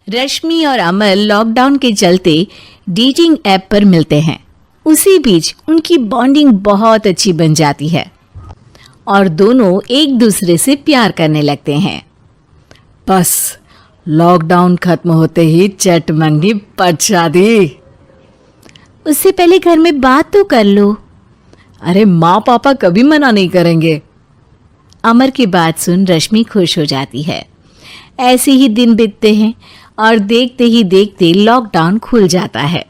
रश्मि और अमर लॉकडाउन के चलते डेटिंग ऐप पर मिलते हैं। उसी बीच उनकी बॉन्डिंग बहुत अच्छी बन जाती है और दोनों एक दूसरे से प्यार करने लगते हैं। बस लॉकडाउन खत्म होते ही चट मंगनी पट शादी। उससे पहले घर में बात तो कर लो। अरे माँ पापा कभी मना नहीं करेंगे। अमर की बात सुन रश्मि खुश हो जाती है। ऐसे ही दिन बीतते हैं और देखते ही देखते लॉकडाउन खुल जाता है,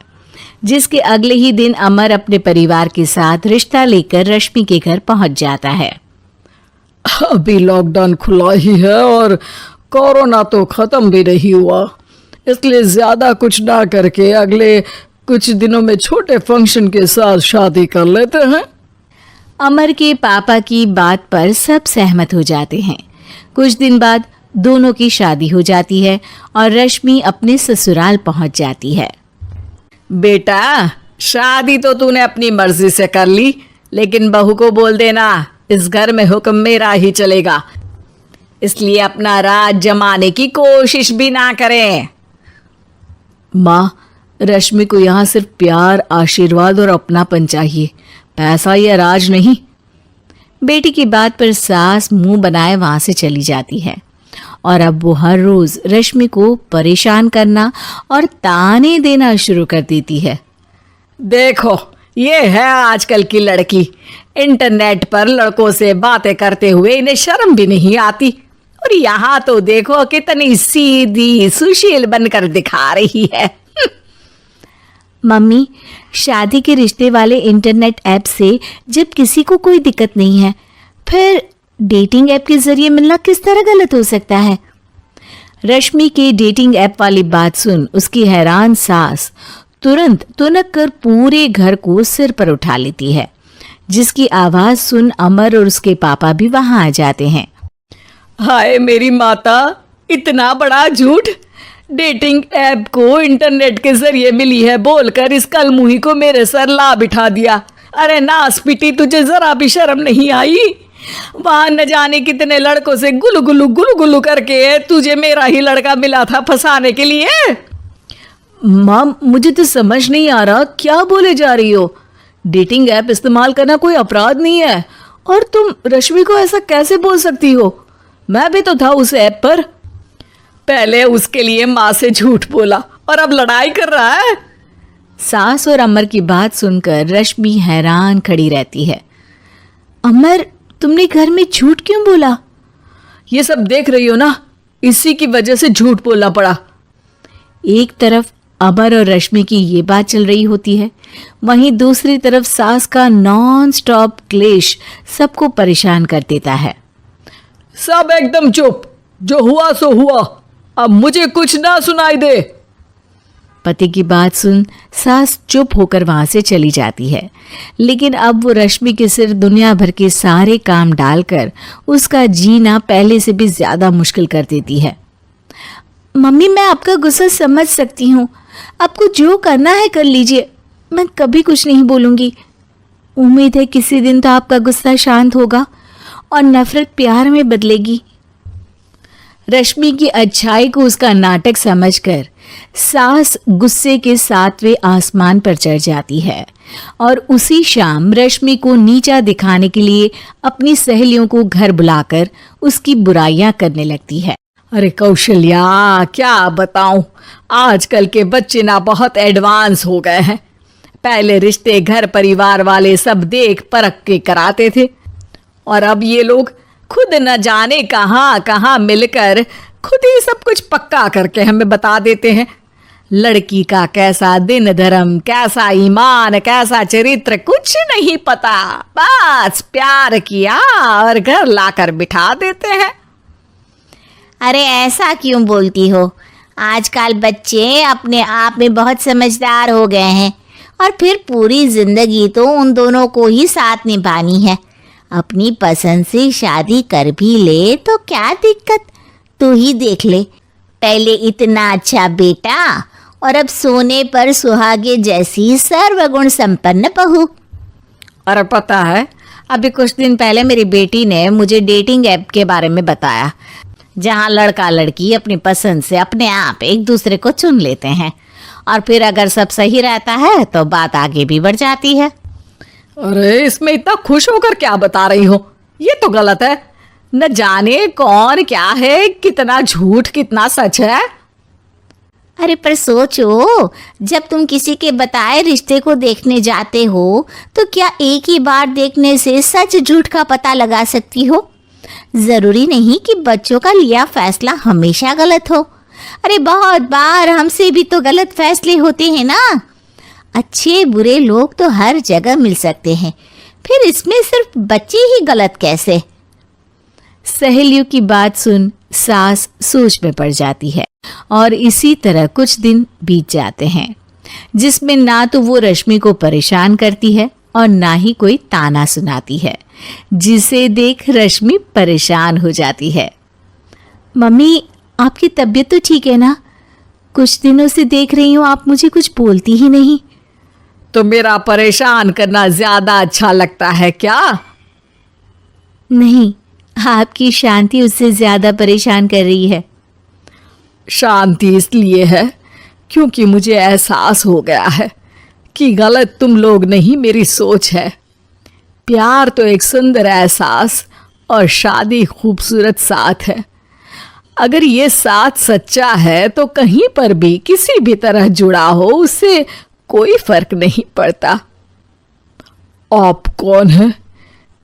जिसके अगले ही दिन अमर अपने परिवार के साथ रिश्ता लेकर रश्मि के घर पहुंच जाता है। अभी लॉकडाउन खुला ही है और कोरोना तो खत्म भी नहीं हुआ, इसलिए ज्यादा कुछ ना करके अगले कुछ दिनों में छोटे फंक्शन के साथ शादी कर लेते हैं। अमर के पापा की बात पर सब सहमत हो जाते हैं। कुछ दिन बाद दोनों की शादी हो जाती है और रश्मि अपने ससुराल पहुंच जाती है। बेटा, शादी तो तूने अपनी मर्जी से कर ली, लेकिन बहू को बोल देना इस घर में हुक्म मेरा ही चलेगा, इसलिए अपना राज जमाने की कोशिश भी ना करें। माँ, रश्मि को यहाँ सिर्फ प्यार, आशीर्वाद और अपनापन चाहिए, पैसा या राज नहीं। बेटी की बात पर सास मुंह बनाए वहां से चली जाती है और अब वो हर रोज रश्मि को परेशान करना और ताने देना शुरू कर देती है। देखो, ये है आजकल की लड़की, इंटरनेट पर लड़कों से बातें करते हुए इन्हें शर्म भी नहीं आती, और यहाँ तो देखो कितनी सीधी सुशील बनकर दिखा रही है। मम्मी, शादी के रिश्ते वाले इंटरनेट ऐप से जब किसी को कोई दिक्कत नहीं है, फिर डेटिंग ऐप के जरिए मिलना किस तरह गलत हो सकता है? रश्मि के डेटिंग ऐप वाली बात सुन उसकी हैरान सास तुरंत तुनक कर पूरे घर को सिर पर उठा लेती है, जिसकी आवाज सुन अमर और उसके पापा भी वहां आ जाते हैं। हाय मेरी माता, इतना बड़ा झूठ! डेटिंग ऐप को इंटरनेट के जरिए मिली है बोलकर इस कलमुही को मेरे सर ला बिठा दिया। अरे नास पिटी, तुझे जरा भी शर्म नहीं आई? वहां न जाने कितने लड़कों से गुलू गुलू करके तुझे मेरा ही लड़का मिला था फंसाने के लिए। माँ, मुझे तो समझ नहीं आ रहा क्या बोले जा रही हो। डेटिंग ऐप इस्तेमाल करना कोई अपराध नहीं है, और तुम रश्मि को ऐसा कैसे बोल सकती हो? मैं भी तो था उस ऐप पर। पहले उसके लिए माँ से झूठ बोला और अब लड़ाई कर रहा है। सास और अमर की बात सुनकर रश्मि हैरान खड़ी रहती है। अमर, तुमने घर में झूठ क्यों बोला? ये सब देख रही हो ना, इसी की वजह से झूठ बोलना पड़ा। एक तरफ अमर और रश्मि की ये बात चल रही होती है, वहीं दूसरी तरफ सास का नॉन स्टॉप क्लेश सबको परेशान कर देता है। सब एकदम चुप, जो हुआ सो हुआ, अब मुझे कुछ ना सुनाई दे। पति की बात सुन सास चुप होकर वहां से चली जाती है, लेकिन अब वो रश्मि के सिर दुनिया भर के सारे काम डालकर उसका जीना पहले से भी ज्यादा मुश्किल कर देती है। मम्मी, मैं आपका गुस्सा समझ सकती हूँ, आपको जो करना है कर लीजिए, मैं कभी कुछ नहीं बोलूँगी। उम्मीद है किसी दिन तो आपका गुस्सा शांत होगा और नफरत प्यार में बदलेगी। रश्मि की अच्छाई को उसका नाटक समझकर सास गुस्से के 7वें आसमान पर चढ़ जाती है और उसी शाम रश्मि को नीचा दिखाने के लिए अपनी सहेलियों को घर बुलाकर उसकी बुराइयां करने लगती है। अरे कौशल्या, क्या बताऊं, आजकल के बच्चे ना बहुत एडवांस हो गए हैं। पहले रिश्ते घर परिवार वाले सब देख परख के कराते थे, और अब ये लोग खुद न जाने कहाँ कहाँ मिलकर खुद ही सब कुछ पक्का करके हमें बता देते हैं। लड़की का कैसा दिन धर्म, कैसा ईमान, कैसा चरित्र कुछ नहीं पता, बस प्यार किया और घर लाकर बिठा देते हैं। अरे ऐसा क्यों बोलती हो? आजकल बच्चे अपने आप में बहुत समझदार हो गए हैं, और फिर पूरी जिंदगी तो उन दोनों को ही साथ निभानी है। अपनी पसंद से शादी कर भी ले तो क्या दिक्कत? तू ही देख ले, पहले इतना अच्छा बेटा और अब सोने पर सुहागे जैसी सर्वगुण संपन्न बहू। और पता है, अभी कुछ दिन पहले मेरी बेटी ने मुझे डेटिंग ऐप के बारे में बताया। जहाँ लड़का लड़की अपनी पसंद से अपने आप एक दूसरे को चुन लेते हैं और फिर अगर सब सही रहता है तो बात आगे भी बढ़ जाती है। अरे इसमें इतना खुश होकर क्या बता रही हो, ये तो गलत है। न जाने कौन क्या है, कितना झूठ कितना सच है। अरे पर सोचो, जब तुम किसी के बताए रिश्ते को देखने जाते हो तो क्या एक ही बार देखने से सच झूठ का पता लगा सकती हो? जरूरी नहीं कि बच्चों का लिया फैसला हमेशा गलत हो। अरे बहुत बार हमसे भी तो गलत फैसले होते हैं ना। अच्छे बुरे लोग तो हर जगह मिल सकते हैं, फिर इसमें सिर्फ बच्चे ही गलत कैसे? सहेलियों की बात सुन सास सोच में पड़ जाती है और इसी तरह कुछ दिन बीत जाते हैं जिसमें ना तो वो रश्मि को परेशान करती है और ना ही कोई ताना सुनाती है, जिसे देख रश्मि परेशान हो जाती है। मम्मी, आपकी तबीयत तो ठीक है ना? कुछ दिनों से देख रही हूँ आप मुझे कुछ बोलती ही नहीं। तो मेरा परेशान करना ज्यादा अच्छा लगता है क्या? नहीं, आपकी शांति उससे ज्यादा परेशान कर रही है। शांति इसलिए है क्योंकि मुझे एहसास हो गया है कि गलत तुम लोग नहीं, मेरी सोच है। प्यार तो एक सुंदर एहसास और शादी खूबसूरत साथ है। अगर ये साथ सच्चा है तो कहीं पर भी किसी भी तरह जुड़ा हो, उससे कोई फर्क नहीं पड़ता। आप कौन है?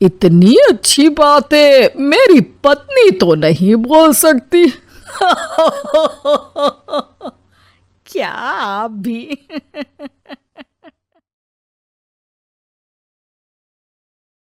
इतनी अच्छी बातें मेरी पत्नी तो नहीं बोल सकती। क्या आप भी?